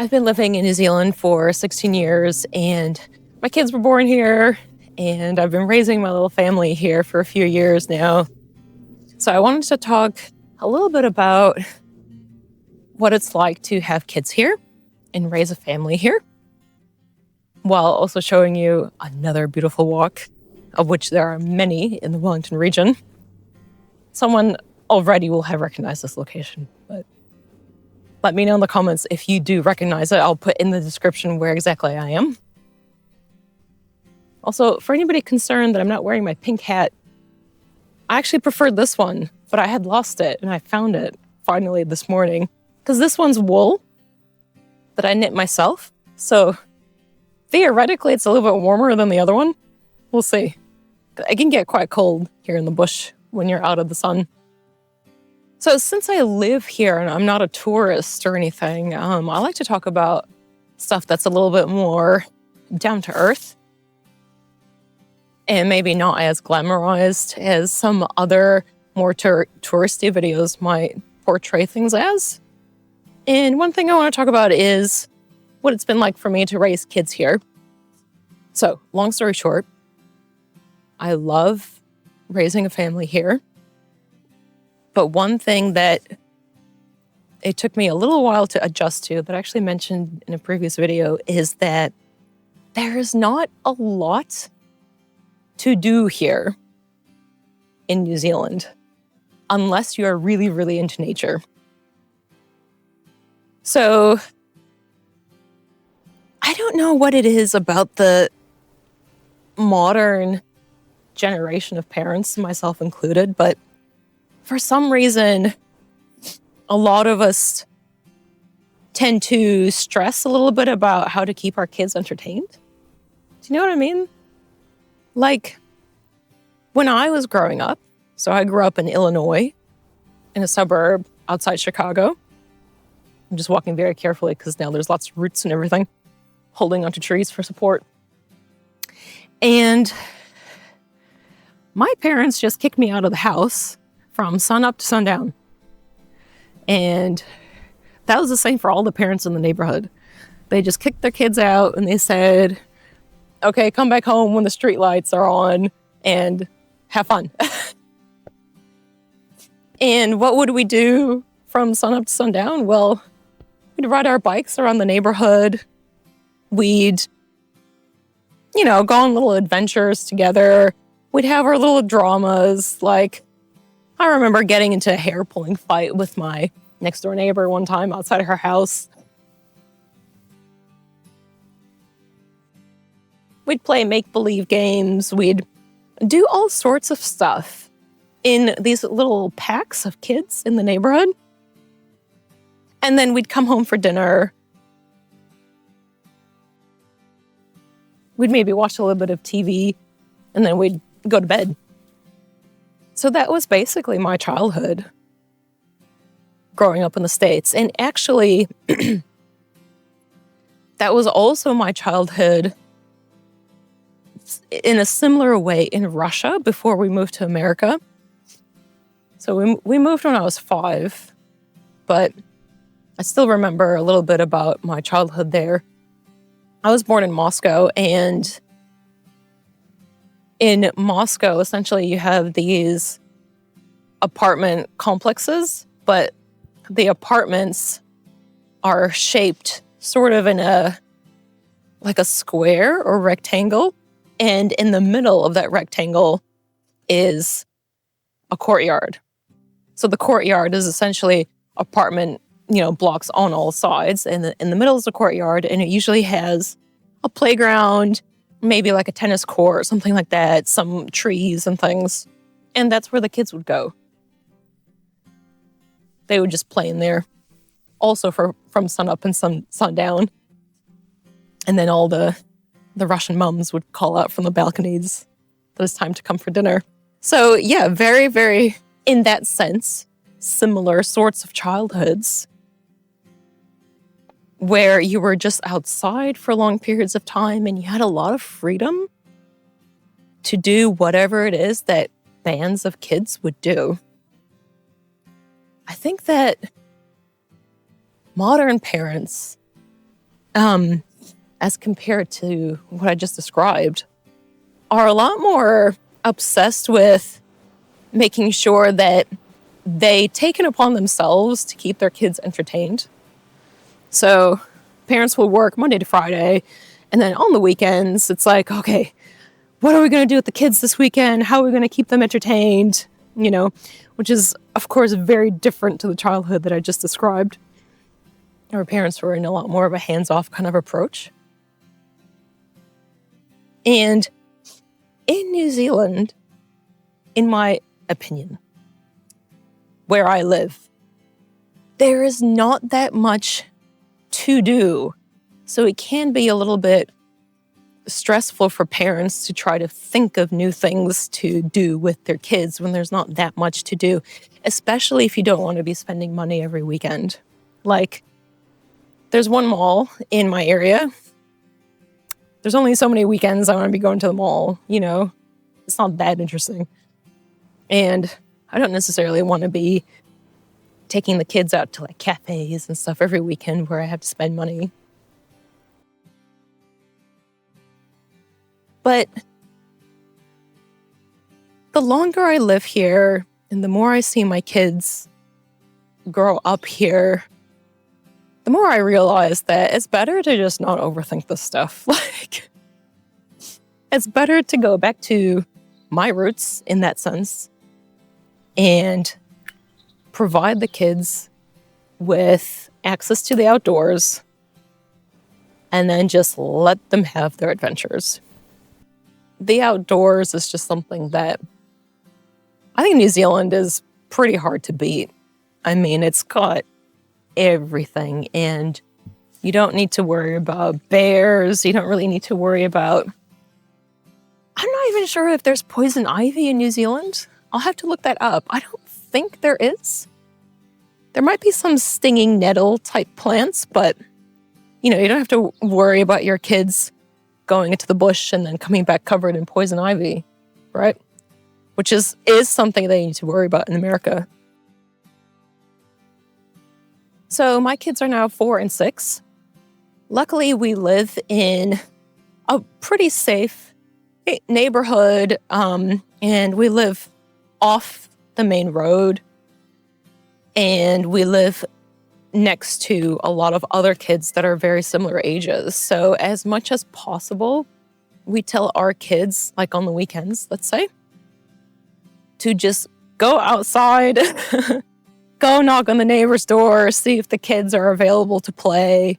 I've been living in New Zealand for 16 years and my kids were born here and I've been raising my little family here for a few years now. So I wanted to talk a little bit about what it's like to have kids here and raise a family here, while also showing you another beautiful walk, of which there are many in the Wellington region. Someone already will have recognized this location, but let me know in the comments if you do recognize it. I'll put in the description where exactly I am. Also, for anybody concerned that I'm not wearing my pink hat, I actually preferred this one, but I had lost it and I found it finally this morning. Because this one's wool that I knit myself. So theoretically, it's a little bit warmer than the other one. We'll see. It can get quite cold here in the bush when you're out of the sun. So since I live here and I'm not a tourist or anything, I like to talk about stuff that's a little bit more down to earth and maybe not as glamorized as some other more touristy videos might portray things as. And one thing I want to talk about is what it's been like for me to raise kids here. So, long story short, I love raising a family here. But one thing that it took me a little while to adjust to, that I actually mentioned in a previous video, is that there is not a lot to do here in New Zealand unless you are really, really into nature. So I don't know what it is about the modern generation of parents, myself included, but for some reason, a lot of us tend to stress a little bit about how to keep our kids entertained. Do you know what I mean? Like, when I was growing up, so I grew up in Illinois, in a suburb outside Chicago. I'm just walking very carefully because now there's lots of roots and everything, holding onto trees for support. And my parents just kicked me out of the house from sun up to sundown. And that was the same for all the parents in the neighborhood. They just kicked their kids out and they said, okay, come back home when the street lights are on and have fun. And what would we do from sun up to sundown? Well, we'd ride our bikes around the neighborhood. We'd, go on little adventures together. We'd have our little dramas. Like, I remember getting into a hair pulling fight with my next door neighbor one time outside of her house. We'd play make-believe games. We'd do all sorts of stuff in these little packs of kids in the neighborhood. And then we'd come home for dinner. We'd maybe watch a little bit of TV, and then we'd go to bed. So that was basically my childhood growing up in the States. And actually, that was also my childhood in a similar way in Russia before we moved to America. So we moved when I was 5, but I still remember a little bit about my childhood there. I was born in Moscow, and in Moscow, essentially, you have these apartment complexes, but the apartments are shaped sort of in a square or rectangle. And in the middle of that rectangle is a courtyard. So the courtyard is essentially apartment, blocks on all sides. And in the middle is a courtyard, and it usually has a playground, maybe like a tennis court, something like that, some trees and things. And that's where the kids would go. They would just play in there, also from sun up and sundown. And then all the Russian mums would call out from the balconies that it's time to come for dinner. So yeah, very, very, in that sense, similar sorts of childhoods where you were just outside for long periods of time and you had a lot of freedom to do whatever it is that bands of kids would do. I think that modern parents as compared to what I just described, are a lot more obsessed with making sure that they take it upon themselves to keep their kids entertained. So parents will work Monday to Friday, and then on the weekends, it's like, okay, what are we going to do with the kids this weekend? How are we going to keep them entertained? You know, which is, of course, very different to the childhood that I just described. Our parents were in a lot more of a hands-off kind of approach. And in New Zealand, in my opinion, where I live, there is not that much to do. So it can be a little bit stressful for parents to try to think of new things to do with their kids when there's not that much to do, especially if you don't want to be spending money every weekend. Like, there's one mall in my area. There's only so many weekends I want to be going to the mall, you know? It's not that interesting. And I don't necessarily want to be taking the kids out to like cafes and stuff every weekend where I have to spend money. But the longer I live here and the more I see my kids grow up here, the more I realize that it's better to just not overthink this stuff. Like, it's better to go back to my roots in that sense and provide the kids with access to the outdoors and then just let them have their adventures. The outdoors is just something that I think New Zealand is pretty hard to beat. I mean, it's got everything, and you don't need to worry about bears. You don't really need to worry about... I'm not even sure if there's poison ivy in New Zealand. I'll have to look that up. I don't think there is. There might be some stinging nettle type plants, but you know, you don't have to worry about your kids going into the bush and then coming back covered in poison ivy, right? Which is something they need to worry about in America. So my kids are now 4 and 6. Luckily, we live in a pretty safe neighborhood, and we live off the main road, and we live next to a lot of other kids that are very similar ages. So as much as possible, we tell our kids, like on the weekends, let's say, to just go outside, go knock on the neighbor's door, see if the kids are available to play.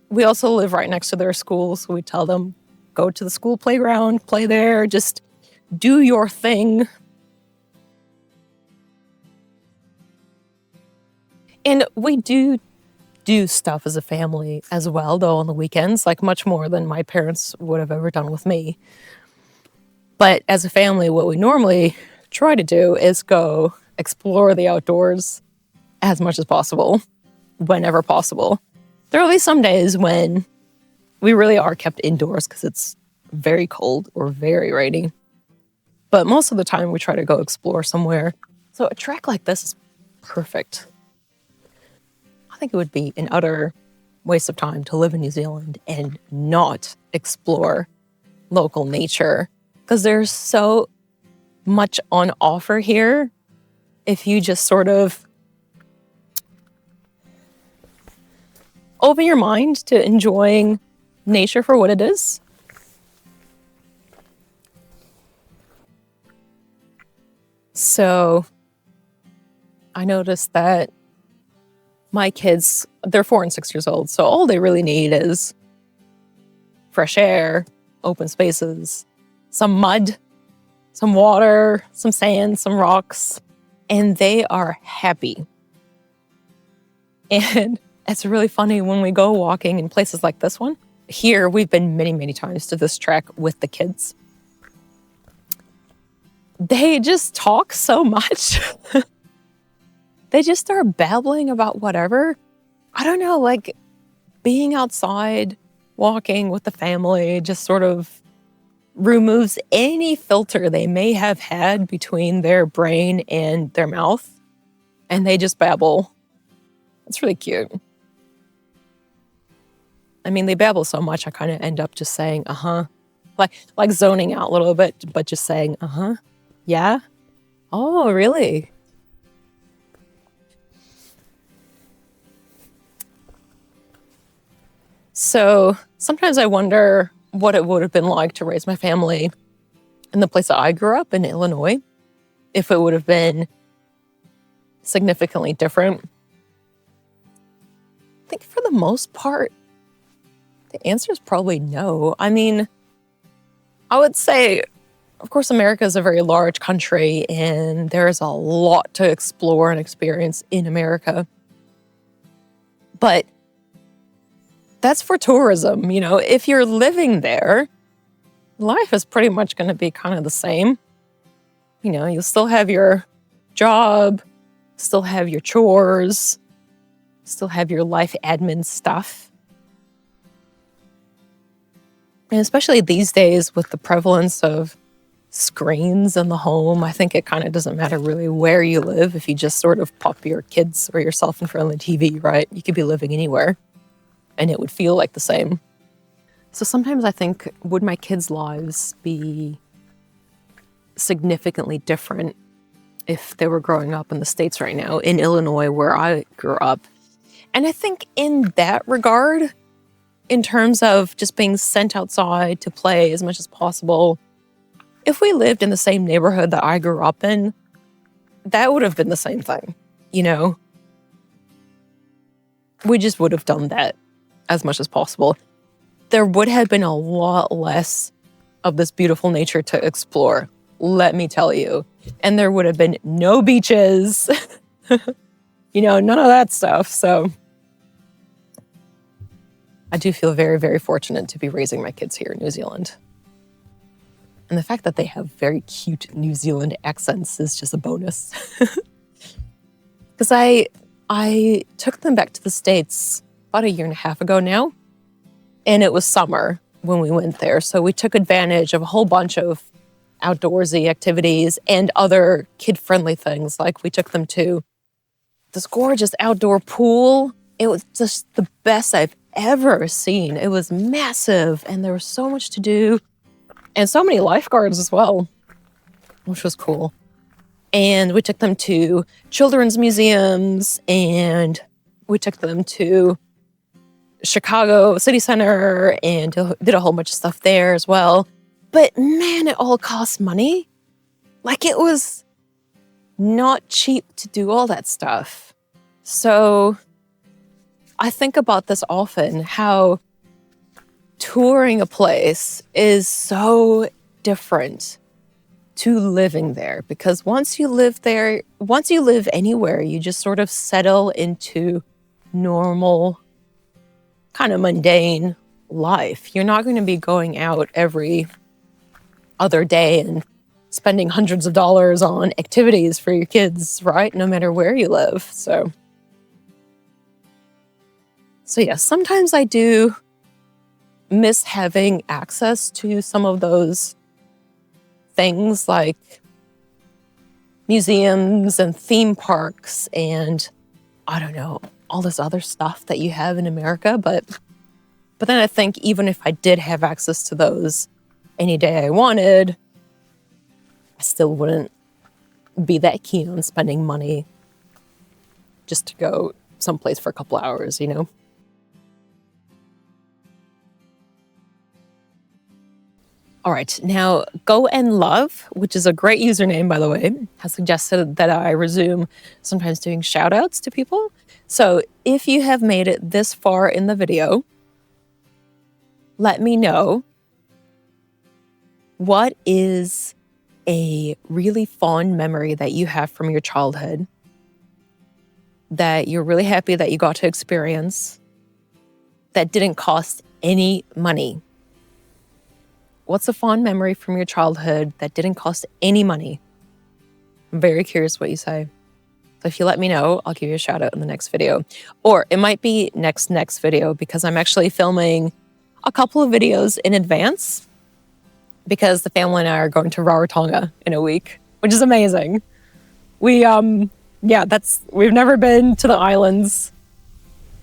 We also live right next to their school, so we tell them, go to the school playground, play there, just do your thing. And we do stuff as a family as well, though, on the weekends, like much more than my parents would have ever done with me. But as a family, what we normally try to do is go explore the outdoors as much as possible, whenever possible. There will be some days when we really are kept indoors because it's very cold or very rainy. But most of the time, we try to go explore somewhere. So a trek like this is perfect. I think it would be an utter waste of time to live in New Zealand and not explore local nature, because there's so much on offer here if you just sort of open your mind to enjoying nature for what it is. So I noticed that my kids, they're 4 and 6 years old, so all they really need is fresh air, open spaces, some mud, some water, some sand, some rocks, and they are happy. And it's really funny when we go walking in places like this one. Here, we've been many, many times to this trek with the kids. They just talk so much. They just start babbling about whatever. I don't know, like being outside, walking with the family, just sort of removes any filter they may have had between their brain and their mouth. And they just babble. It's really cute. I mean, they babble so much, I kind of end up just saying, uh-huh. Like zoning out a little bit, but just saying, uh-huh, yeah. Oh, really? So sometimes I wonder what it would have been like to raise my family in the place that I grew up in Illinois, if it would have been significantly different. I think for the most part, the answer is probably no. I mean, I would say, of course, America is a very large country and there's a lot to explore and experience in America. But that's for tourism, you know. If you're living there, life is pretty much going to be kind of the same. You know, you'll still have your job, still have your chores, still have your life admin stuff. And especially these days with the prevalence of screens in the home, I think it kind of doesn't matter really where you live if you just sort of pop your kids or yourself in front of the TV, right? You could be living anywhere and it would feel like the same. So sometimes I think, would my kids' lives be significantly different if they were growing up in the States right now, in Illinois, where I grew up? And I think in that regard, in terms of just being sent outside to play as much as possible, if we lived in the same neighborhood that I grew up in, that would have been the same thing, you know? We just would have done that as much as possible. There would have been a lot less of this beautiful nature to explore, let me tell you. And there would have been no beaches, you know, none of that stuff. So I do feel very, very fortunate to be raising my kids here in New Zealand. And the fact that they have very cute New Zealand accents is just a bonus. Because I took them back to the States about 1.5 years ago now, and it was summer when we went there. So we took advantage of a whole bunch of outdoorsy activities and other kid-friendly things. Like we took them to this gorgeous outdoor pool. It was just the best I've ever seen. It was massive, and there was so much to do, and so many lifeguards as well, which was cool. And we took them to children's museums, and we took them to Chicago City Center and did a whole bunch of stuff there as well. But man, it all costs money. Like, it was not cheap to do all that stuff. So I think about this often, how touring a place is so different to living there, because once you live anywhere, you just sort of settle into normal, kind of mundane life. You're not going to be going out every other day and spending hundreds of dollars on activities for your kids, right? No matter where you live. So yeah, sometimes I do miss having access to some of those things like museums and theme parks and, I don't know, all this other stuff that you have in America. But then I think even if I did have access to those any day I wanted, I still wouldn't be that keen on spending money just to go someplace for a couple hours, you know? All right, now Go and Love, which is a great username, by the way, has suggested that I resume sometimes doing shout outs to people. So if you have made it this far in the video, let me know, what is a really fond memory that you have from your childhood that you're really happy that you got to experience that didn't cost any money? What's a fond memory from your childhood that didn't cost any money? I'm very curious what you say. So if you let me know, I'll give you a shout out in the next video. Or it might be next video, because I'm actually filming a couple of videos in advance, because the family and I are going to Rarotonga in a week, which is amazing. We've never been to the islands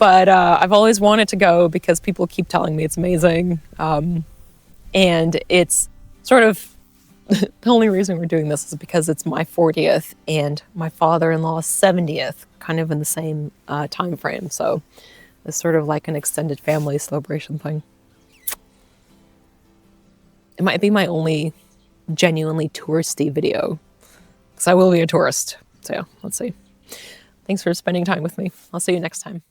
But I've always wanted to go because people keep telling me it's amazing. And it's sort of the only reason we're doing this is because it's my 40th and my father-in-law's 70th, kind of in the same time frame. So it's sort of like an extended family celebration thing. It might be my only genuinely touristy video, because I will be a tourist. So yeah, let's see. Thanks for spending time with me. I'll see you next time.